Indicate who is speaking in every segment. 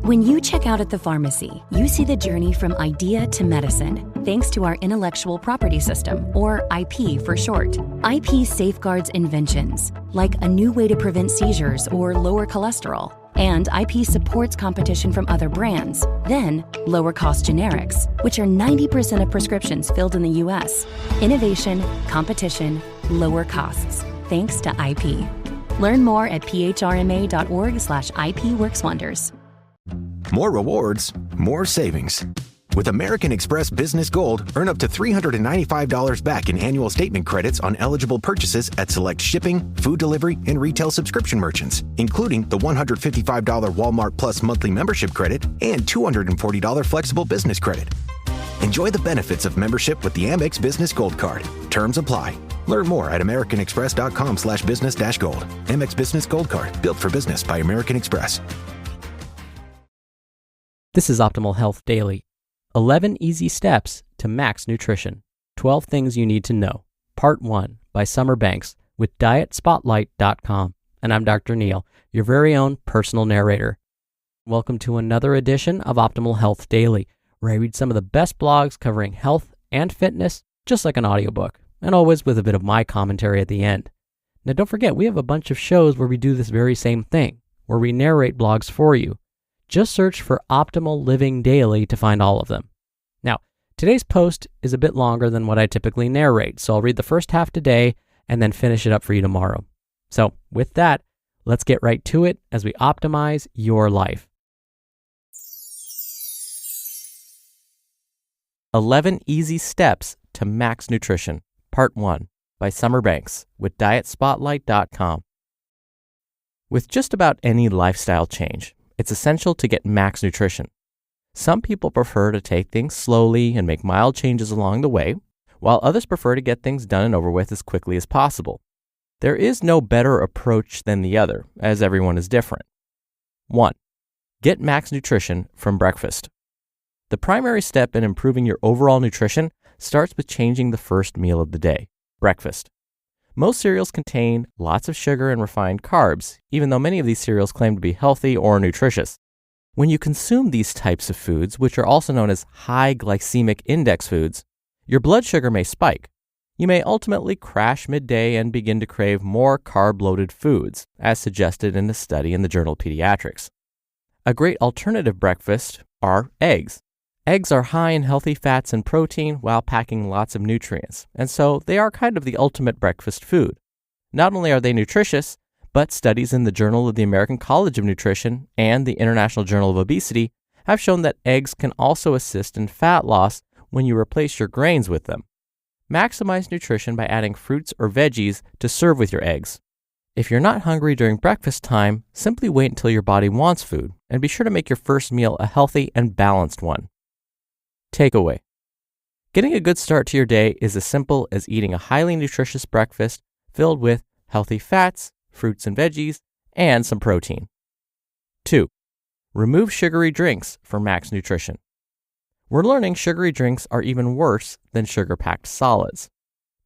Speaker 1: When you check out at the pharmacy, you see the journey from idea to medicine, thanks to our intellectual property system, or IP for short. IP safeguards inventions, like a new way to prevent seizures or lower cholesterol. And IP supports competition from other brands, then lower-cost generics, which are 90% of prescriptions filled in the U.S. Innovation, competition, lower costs, thanks to IP. Learn more at phrma.org/IP works wonders.
Speaker 2: More rewards, more savings. With American Express Business Gold, earn up to $395 back in annual statement credits on eligible purchases at select shipping, food delivery, and retail subscription merchants, including the $155 Walmart Plus monthly membership credit and $240 flexible business credit. Enjoy the benefits of membership with the Amex Business Gold Card. Terms apply. Learn more at americanexpress.com/business-gold. Amex Business Gold Card, built for business by American Express.
Speaker 3: This is Optimal Health Daily. 11 Easy Steps to Max Nutrition. 12 Things You Need to Know. Part 1 by Summer Banks with DietSpotlight.com. And I'm Dr. Neil, your very own personal narrator. Welcome to another edition of Optimal Health Daily, where I read some of the best blogs covering health and fitness, just like an audiobook, and always with a bit of my commentary at the end. Now don't forget, we have a bunch of shows where we do this very same thing, where we narrate blogs for you. Just search for Optimal Living Daily to find all of them. Now, today's post is a bit longer than what I typically narrate, so I'll read the first half today and then finish it up for you tomorrow. So with that, let's get right to it as we optimize your life. 11 Easy Steps to Max Nutrition, Part 1 by Summer Banks with DietSpotlight.com. With just about any lifestyle change, it's essential to get max nutrition. Some people prefer to take things slowly and make mild changes along the way, while others prefer to get things done and over with as quickly as possible. There is no better approach than the other, as everyone is different. 1. Get max nutrition from breakfast. The primary step in improving your overall nutrition starts with changing the first meal of the day, breakfast. Most cereals contain lots of sugar and refined carbs, even though many of these cereals claim to be healthy or nutritious. When you consume these types of foods, which are also known as high glycemic index foods, your blood sugar may spike. You may ultimately crash midday and begin to crave more carb-loaded foods, as suggested in a study in the Journal of Pediatrics. A great alternative breakfast are eggs. Eggs are high in healthy fats and protein while packing lots of nutrients, and so they are kind of the ultimate breakfast food. Not only are they nutritious, but studies in the Journal of the American College of Nutrition and the International Journal of Obesity have shown that eggs can also assist in fat loss when you replace your grains with them. Maximize nutrition by adding fruits or veggies to serve with your eggs. If you're not hungry during breakfast time, simply wait until your body wants food, and be sure to make your first meal a healthy and balanced one. Takeaway. Getting a good start to your day is as simple as eating a highly nutritious breakfast filled with healthy fats, fruits and veggies, and some protein. 2. Remove sugary drinks for max nutrition. We're learning sugary drinks are even worse than sugar-packed solids.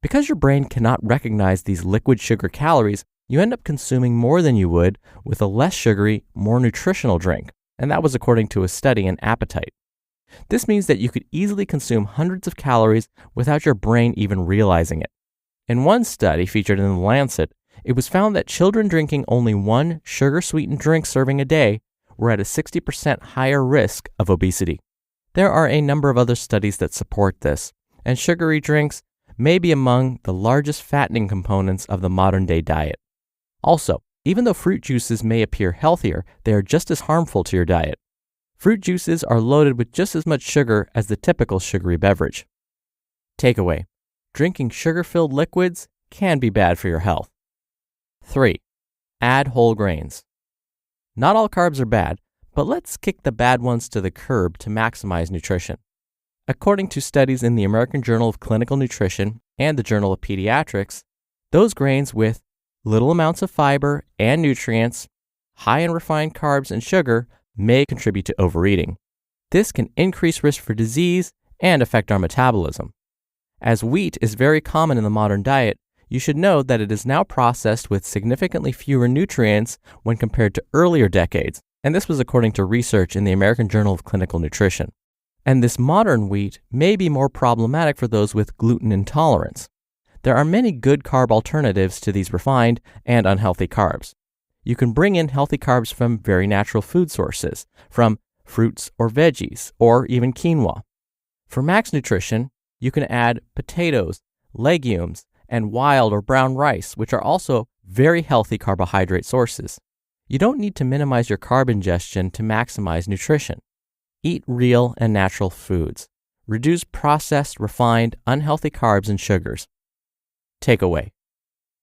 Speaker 3: Because your brain cannot recognize these liquid sugar calories, you end up consuming more than you would with a less sugary, more nutritional drink, and that was according to a study in Appetite. This means that you could easily consume hundreds of calories without your brain even realizing it. In one study featured in The Lancet, it was found that children drinking only one sugar-sweetened drink serving a day were at a 60% higher risk of obesity. There are a number of other studies that support this, and sugary drinks may be among the largest fattening components of the modern-day diet. Also, even though fruit juices may appear healthier, they are just as harmful to your diet. Fruit juices are loaded with just as much sugar as the typical sugary beverage. Takeaway. Drinking sugar-filled liquids can be bad for your health. 3. Add whole grains. Not all carbs are bad, but let's kick the bad ones to the curb to maximize nutrition. According to studies in the American Journal of Clinical Nutrition and the Journal of Pediatrics, those grains with little amounts of fiber and nutrients, high in refined carbs and sugar, may contribute to overeating. This can increase risk for disease and affect our metabolism. As wheat is very common in the modern diet, you should know that it is now processed with significantly fewer nutrients when compared to earlier decades, and this was according to research in the American Journal of Clinical Nutrition. And this modern wheat may be more problematic for those with gluten intolerance. There are many good carb alternatives to these refined and unhealthy carbs. You can bring in healthy carbs from very natural food sources, from fruits or veggies, or even quinoa. For max nutrition, you can add potatoes, legumes, and wild or brown rice, which are also very healthy carbohydrate sources. You don't need to minimize your carb ingestion to maximize nutrition. Eat real and natural foods. Reduce processed, refined, unhealthy carbs and sugars. Takeaway: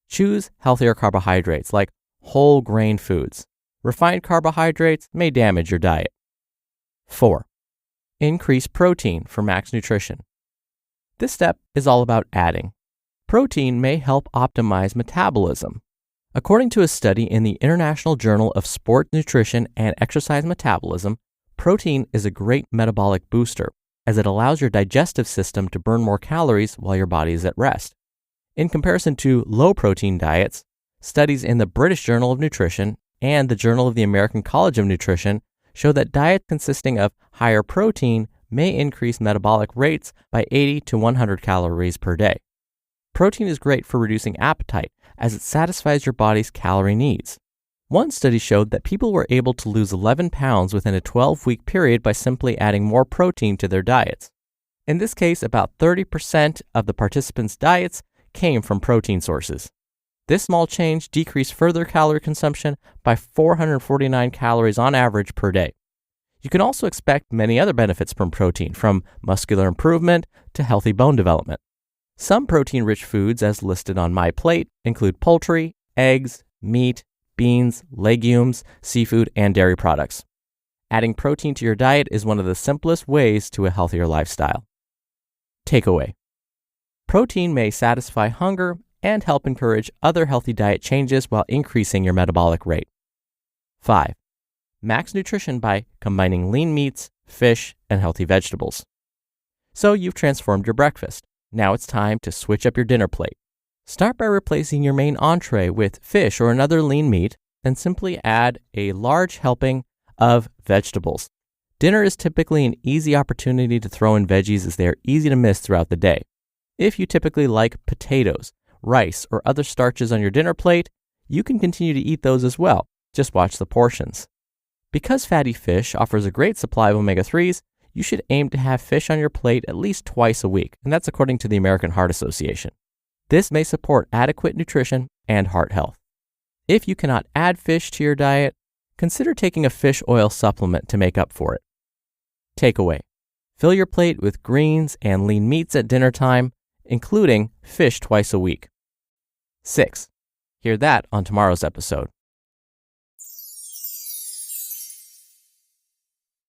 Speaker 3: choose healthier carbohydrates like whole grain foods. Refined carbohydrates may damage your diet. 4. Increase protein for max nutrition. This step is all about adding. Protein may help optimize metabolism. According to a study in the International Journal of Sport Nutrition and Exercise Metabolism, protein is a great metabolic booster as it allows your digestive system to burn more calories while your body is at rest. In comparison to low-protein diets, studies in the British Journal of Nutrition and the Journal of the American College of Nutrition show that diets consisting of higher protein may increase metabolic rates by 80 to 100 calories per day. Protein is great for reducing appetite as it satisfies your body's calorie needs. One study showed that people were able to lose 11 pounds within a 12-week period by simply adding more protein to their diets. In this case, about 30% of the participants' diets came from protein sources. This small change decreased further calorie consumption by 449 calories on average per day. You can also expect many other benefits from protein, from muscular improvement to healthy bone development. Some protein-rich foods, as listed on my plate, include poultry, eggs, meat, beans, legumes, seafood, and dairy products. Adding protein to your diet is one of the simplest ways to a healthier lifestyle. Takeaway: protein may satisfy hunger and help encourage other healthy diet changes while increasing your metabolic rate. 5. Max nutrition by combining lean meats, fish, and healthy vegetables. So you've transformed your breakfast. Now it's time to switch up your dinner plate. Start by replacing your main entree with fish or another lean meat, then simply add a large helping of vegetables. Dinner is typically an easy opportunity to throw in veggies as they are easy to miss throughout the day. If you typically like potatoes, rice, or other starches on your dinner plate, you can continue to eat those as well. Just watch the portions. Because fatty fish offers a great supply of omega-3s, you should aim to have fish on your plate at least twice a week, and that's according to the American Heart Association. This may support adequate nutrition and heart health. If you cannot add fish to your diet, consider taking a fish oil supplement to make up for it. Takeaway: fill your plate with greens and lean meats at dinner time, including fish twice a week. 6. Hear that on tomorrow's episode.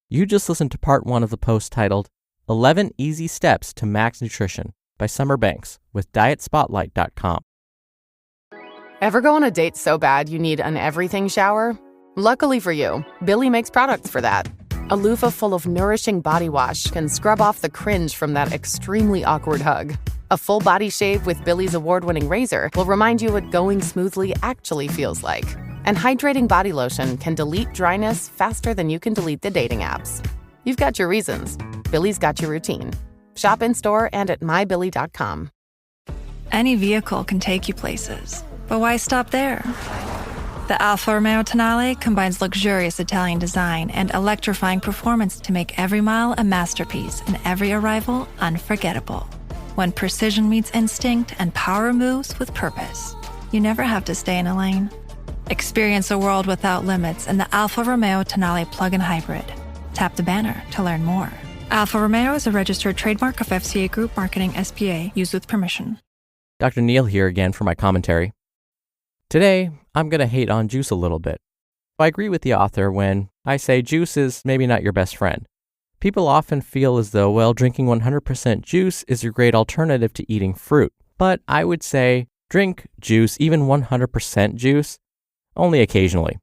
Speaker 3: You just listened to part 1 of the post titled 11 Easy Steps to Max Nutrition by Summer Banks with DietSpotlight.com.
Speaker 4: Ever go on a date so bad you need an everything shower? Luckily for you, Billy makes products for that. A loofah full of nourishing body wash can scrub off the cringe from that extremely awkward hug. A full body shave with Billy's award-winning razor will remind you what going smoothly actually feels like. And hydrating body lotion can delete dryness faster than you can delete the dating apps. You've got your reasons. Billy's got your routine. Shop in-store and at mybilly.com.
Speaker 5: Any vehicle can take you places, but why stop there? The Alfa Romeo Tonale combines luxurious Italian design and electrifying performance to make every mile a masterpiece and every arrival unforgettable. When precision meets instinct and power moves with purpose, you never have to stay in a lane. Experience a world without limits in the Alfa Romeo Tonale plug-in hybrid. Tap the banner to learn more. Alfa Romeo is a registered trademark of FCA Group Marketing SPA, used with permission.
Speaker 3: Dr. Neil here again for my commentary. Today, I'm going to hate on juice a little bit. I agree with the author when I say juice is maybe not your best friend. People often feel as though, well, drinking 100% juice is a great alternative to eating fruit. But I would say drink juice, even 100% juice, only occasionally.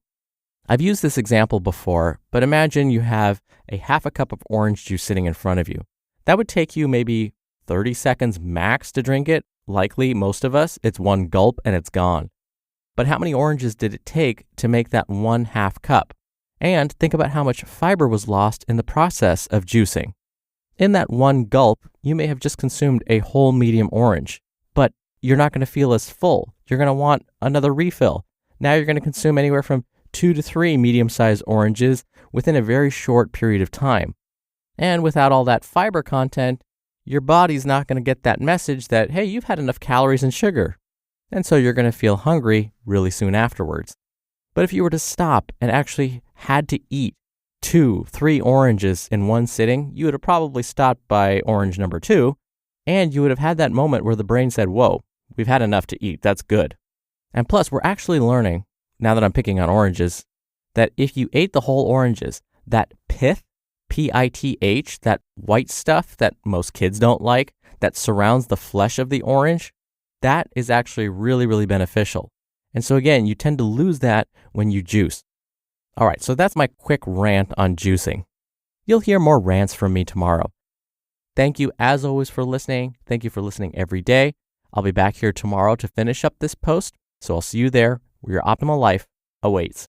Speaker 3: I've used this example before, but imagine you have a half a cup of orange juice sitting in front of you. That would take you maybe 30 seconds max to drink it. Likely, most of us, it's one gulp and it's gone. But how many oranges did it take to make that 1/2 cup? And think about how much fiber was lost in the process of juicing. In that one gulp, you may have just consumed a whole medium orange, but you're not going to feel as full. You're going to want another refill. Now you're going to consume anywhere from 2 to 3 medium-sized oranges within a very short period of time. And without all that fiber content, your body's not going to get that message that, hey, you've had enough calories and sugar. And so you're going to feel hungry really soon afterwards. But if you were to stop and actually had to eat 2, 3 oranges in one sitting, you would have probably stopped by orange number 2, and you would have had that moment where the brain said, whoa, we've had enough to eat. That's good. And plus, we're actually learning, now that I'm picking on oranges, that if you ate the whole oranges, that pith, P-I-T-H, that white stuff that most kids don't like, that surrounds the flesh of the orange, that is actually really, really beneficial. And so again, you tend to lose that when you juice. All right, so that's my quick rant on juicing. You'll hear more rants from me tomorrow. Thank you as always for listening. Thank you for listening every day. I'll be back here tomorrow to finish up this post, so I'll see you there where your optimal life awaits.